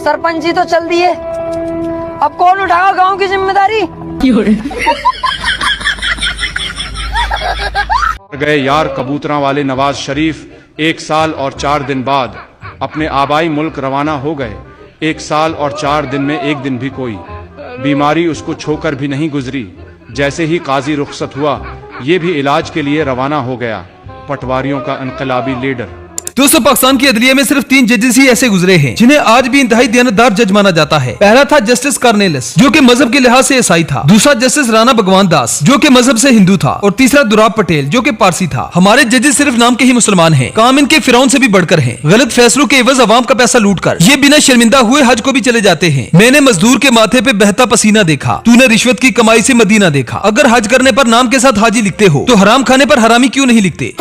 सरपंच जी तो चल दिए, अब कौन उठाएगा गांव की जिम्मेदारी। गए यार कबूतरा वाले नवाज शरीफ 1 साल और 4 दिन बाद अपने आबाई मुल्क रवाना हो गए। 1 साल और 4 दिन में एक दिन भी कोई बीमारी उसको छोकर भी नहीं गुजरी। जैसे ही काजी रुखसत हुआ, ये भी इलाज के लिए रवाना हो गया। पटवारियों का इनकलाबी लीडर। दोस्तों, पाकिस्तान की अदलिया में सिर्फ 3 जजेस ही ऐसे गुजरे हैं जिन्हें आज भी इंतहाई दियानतदार जज माना जाता है। पहला था जस्टिस कार्नेलिस, जो कि मजहब के लिहाज से ईसाई था। दूसरा जस्टिस राणा भगवान दास, जो कि मजहब से हिंदू था। और तीसरा दुराब पटेल, जो कि पारसी था। हमारे जजेस सिर्फ नाम के ही मुसलमान हैं, काम इनके फिरौन से भी बढ़कर हैं। गलत फैसलों के एवज अवाम का पैसा लूट कर ये बिना शर्मिंदा हुए हज को भी चले जाते हैं। मैंने मजदूर के माथे पे बहता पसीना देखा, तूने रिश्वत की कमाई से मदीना देखा। अगर हज करने पर नाम के साथ हाजी लिखते हो तो हराम खाने पर हरामी क्यों नहीं लिखते।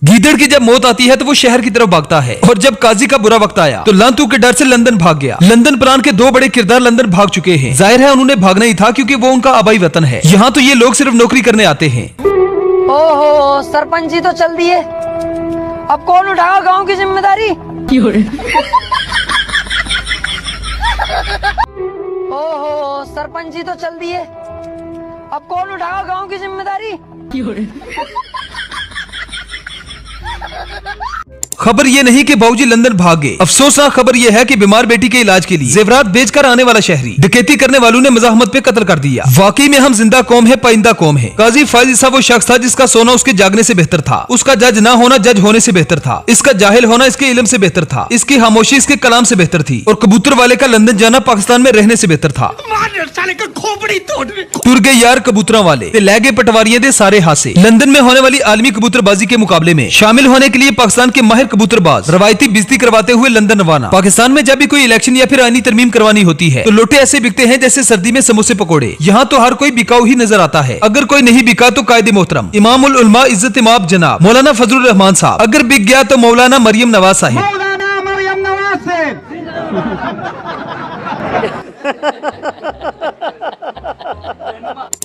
गीदड़ की जब मौत आती है तो वो शहर की तरफ भागता है, और जब काजी का बुरा वक्त आया तो लांतू के डर से लंदन भाग गया। लंदन प्रांत के 2 बड़े किरदार लंदन भाग चुके हैं। जाहिर है उन्होंने भागना ही था, क्योंकि वो उनका आबाई वतन है। यहाँ तो ये लोग सिर्फ नौकरी करने आते हैं। ओहो, सरपंच जी तो चल दिए, अब कौन उठाएगा गांव की जिम्मेदारी। ओहो, सरपंच जी तो चल दिए, अब कौन उठाएगा गांव की जिम्मेदारी। खबर ये नहीं कि बाबूजी लंदन भाग गए। अफसोसनाक खबर ये है कि बीमार बेटी के इलाज के लिए जेवरात बेचकर आने वाला शहरी डकैती करने वालों ने मज़ाहमत पे कत्ल कर दिया। वाकई में हम जिंदा कौम है, पाइंदा कौम है। काजी फाइज ईसा वो शख्स था जिसका सोना उसके जागने से बेहतर था। उसका जज ना होना जज होने से बेहतर था। इसका जाहिल होना इसके इल्म से बेहतर था। इसकी खामोशी इसके कलाम से बेहतर थी। और कबूतर वाले का लंदन जाना पाकिस्तान में रहने से बेहतर था। टुर गए यार कबूतरा वाले ते लै गए पटवारियों दे सारे हासे। लंदन में होने वाली आलमी कबूतरबाजी के मुकाबले में शामिल होने के लिए पाकिस्तान के माहिर कबूतरबाज रवायती बिजती करवाते हुए लंदन रवाना। पाकिस्तान में जब भी कोई इलेक्शन या फिर आईनी तरमीम करवानी होती है तो लोटे ऐसे बिकते हैं जैसे सर्दी में समोसे पकोड़े। यहाँ तो हर कोई बिकाऊ ही नजर आता है। अगर कोई नहीं बिका तो कायदे मोहतरम इमामुल उलमा इज्जत इमाम जनाब मौलाना फजलुर रहमान साहब। अगर बिक गया तो मौलाना मरियम नवाज साहिब।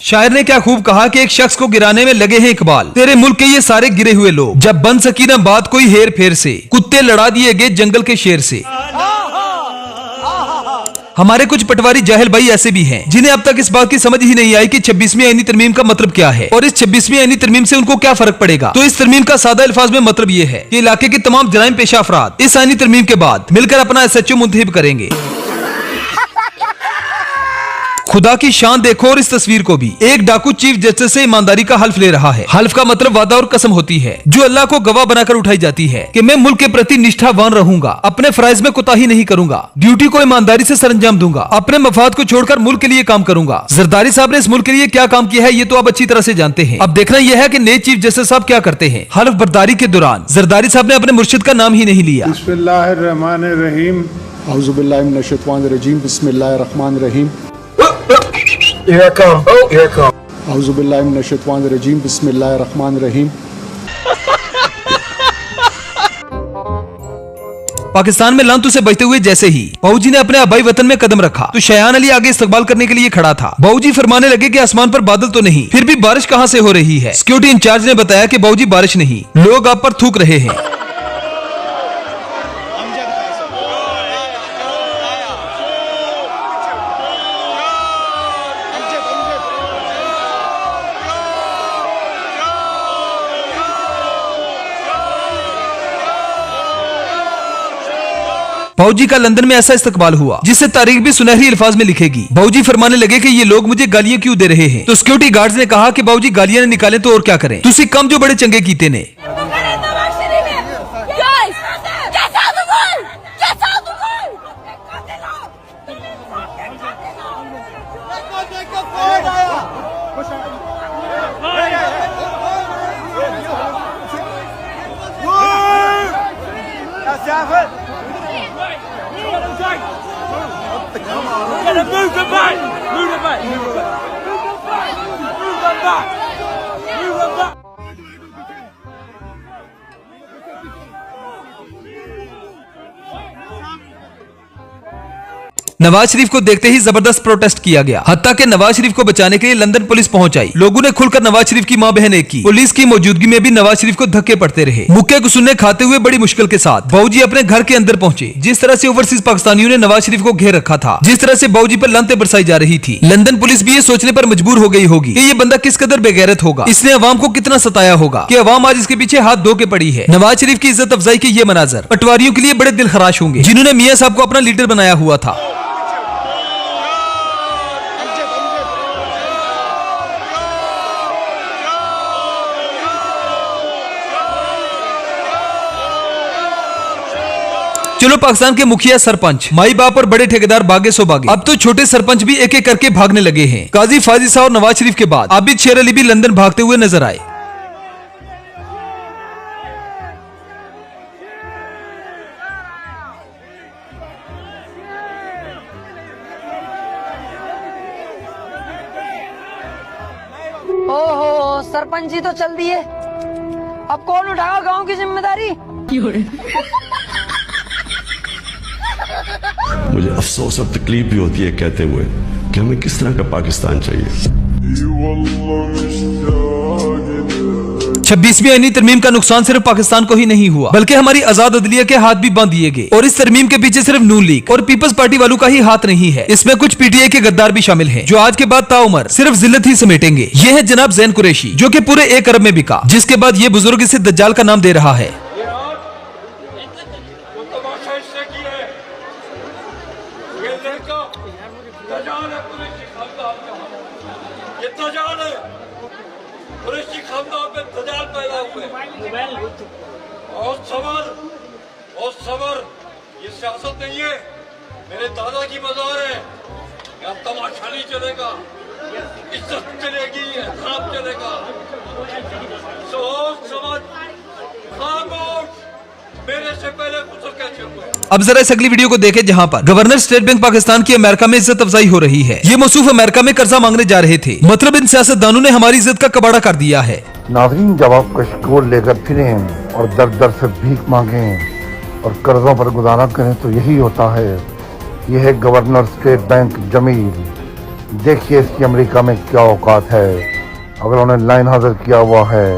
शायर ने क्या खूब कहा कि एक शख्स को गिराने में लगे हैं इकबाल, तेरे मुल्क के ये सारे गिरे हुए लोग। जब बन सकी ना बात कोई हेर फेर से, कुत्ते लड़ा दिए गए जंगल के शेर से। हमारे कुछ पटवारी जाहिल भाई ऐसे भी हैं जिन्हें अब तक इस बात की समझ ही नहीं आई कि 26वीं आईनी तरमीम का मतलब क्या है और इस 26वीं आईनी तरमीम से उनको क्या फर्क पड़ेगा। तो इस तरमीम का सादा अल्फाज में मतलब ये है कि इलाके के तमाम जराइम पेशा अफराद इस आईनी तरमीम के बाद मिलकर अपना SHO मुंतखब करेंगे। खुदा की शान देखो और इस तस्वीर को भी। एक डाकू चीफ जस्टिस से ईमानदारी का हल्फ ले रहा है। हल्फ का मतलब वादा और कसम होती है जो अल्लाह को गवाह बनाकर उठाई जाती है कि मैं मुल्क के प्रति निष्ठावान रहूंगा, अपने फराइज में कोताही नहीं करूंगा, ड्यूटी को ईमानदारी से सरअंजाम दूंगा, अपने मफाद को छोड़कर मुल्क के लिए काम करूंगा। जरदारी साहब ने इस मुल्क के लिए क्या काम किया है ये तो आप अच्छी तरह से जानते हैं। अब देखना यह है कि नए चीफ जस्टिस साहब क्या करते हैं। हल्फ बर्दारी के दौरान जरदारी साहब ने अपने मुर्शिद का नाम ही नहीं लिया। बिस्मिल्लाहिर्रहमानिर्रहीम, औज़ुबिल्लाहि मिनश्शैतानिर्रजीम, बिस्मिल्लाहिर्रहमानिर्रहीम। Here I come. Oh, here I come. औज़ुबिल्लाहि मिनश्शैतानिर्रजीम, बिस्मिल्लाहिर्रहमानिर्रहीम। पाकिस्तान में लांतू से बचते हुए जैसे ही बाबूजी ने अपने आबाई वतन में कदम रखा तो शयान अली आगे इस्तकबाल करने के लिए खड़ा था। बाबूजी फरमाने लगे कि आसमान पर बादल तो नहीं, फिर भी बारिश कहां से हो रही है। सिक्योरिटी इंचार्ज ने बताया कि बाबूजी बारिश नहीं, लोग आप पर थूक रहे हैं। बाबूजी का लंदन में ऐसा इस्तकबाल हुआ जिससे तारीख भी सुनहरी अल्फाज में लिखेगी। बाबूजी फरमाने लगे कि ये लोग मुझे गालियां क्यों दे रहे हैं। तो सिक्योरिटी गार्ड्स ने कहा कि बाबूजी गालियां ने निकाले तो और क्या करें, तुसी कम जो बड़े चंगे कीते ने। नवाज शरीफ को देखते ही जबरदस्त प्रोटेस्ट किया गया। हत्ता के नवाज शरीफ को बचाने के लिए लंदन पुलिस पहुंच आई। लोगों ने खुलकर नवाज शरीफ की मां बहन एक की। पुलिस की मौजूदगी में भी नवाज शरीफ को धक्के पड़ते रहे। मुक्के गुस्सुन्ने खाते हुए बड़ी मुश्किल के साथ बाबूजी अपने घर के अंदर पहुंचे। जिस तरह से ओवरसीज पाकिस्तानियों ने नवाज शरीफ को घेर रखा था, जिस तरह से बाबूजी पर लानतें बरसाई जा रही थी, लंदन पुलिस भी ये सोचने पर मजबूर हो गई होगी कि ये बंदा किस कदर बेगैरत होगा, इसने अवाम को कितना सताया होगा कि अवाम आज इसके पीछे हाथ धो के पड़ी है। नवाज शरीफ की इज्जत अफजाई के ये मनाजर पटवारियों के लिए बड़े दिल खराश होंगे, जिन्होंने मियां साहब को अपना लीडर बनाया हुआ था। चलो पाकिस्तान के मुखिया, सरपंच, माई बाप और बड़े ठेकेदार भागे सो भागे। अब तो छोटे सरपंच भी एक एक करके भागने लगे हैं। काजी फाजी साहब और नवाज शरीफ के बाद आबिद शेर अली भी लंदन भागते हुए नजर आए। ओहो, सरपंच जी तो चल दिए, अब कौन उठाएगा गांव की जिम्मेदारी? मुझे अफसोस और तकलीफ भी होती है कहते हुए कि हमें किस तरह का पाकिस्तान चाहिए। 26वीं आईनी तरमीम का नुकसान सिर्फ पाकिस्तान को ही नहीं हुआ, बल्कि हमारी आजाद अदलिया के हाथ भी बांध दिए गए। और इस तरमीम के पीछे सिर्फ नून लीग और पीपल्स पार्टी वालों का ही हाथ नहीं है, इसमें कुछ पीटीआई के गद्दार भी शामिल हैं, जो आज के बाद ताउमर सिर्फ जिल्लत ही समेटेंगे। ये है जनाब जैन कुरैशी, जो कि पूरे 1 अरब में बिका, जिसके बाद ये बुजुर्ग इसे दज्जाल का नाम दे रहा है। और सबर, ये सियासत नहीं है, मेरे दादा की मजार है। यहाँ तमाशा नहीं चलेगा, इज्जत चलेगी, एहतराम चलेगा। सोच समझ, खामोश, मेरे से पहले गुजर कैसे हुए। अब जरा इस अगली वीडियो को देखें, जहां पर गवर्नर स्टेट बैंक पाकिस्तान की अमेरिका में इज्जत अफजाई हो रही है। ये मौसूफ अमेरिका में कर्जा मांगने जा रहे थे, मतलब इन सियासतदानों ने हमारी इज्जत का कबाड़ा कर दिया है। नाज़रीन, जब आप कशकोल लेकर फिरें और दर दर से भीख मांगें और कर्जों पर गुजारा करें तो यही होता है। यह है गवर्नर स्टेट बैंक जमील। देखिए इसकी अमेरिका में क्या औकात है, अगर उन्हें लाइन हाजिर किया हुआ है।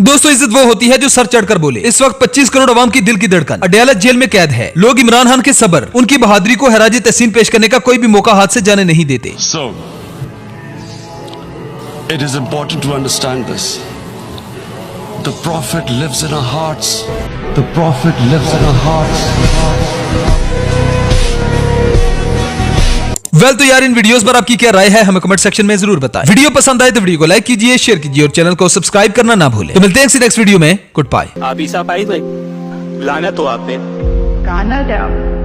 दोस्तों, इज्जत वो होती है जो सर चढ़कर बोले। इस वक्त 25 करोड़ अवाम की दिल की धड़कन अडयाला जेल में कैद है। लोग इमरान खान के सब्र, उनकी बहादुरी को हैराज तहसीन पेश करने का कोई भी मौका हाथ से जाने नहीं देते। So, it is important to understand this. The Prophet lives in our hearts. The Prophet lives in our hearts. तो यार, इन वीडियोस पर आपकी क्या राय है हमें कमेंट सेक्शन में जरूर बताएं। वीडियो पसंद आए तो वीडियो को लाइक कीजिए, शेयर कीजिए और चैनल को सब्सक्राइब करना ना भूलें। तो मिलते हैं नेक्स्ट वीडियो में। Good bye. आप ही साहब आई, बुलाना तो आपने Canada.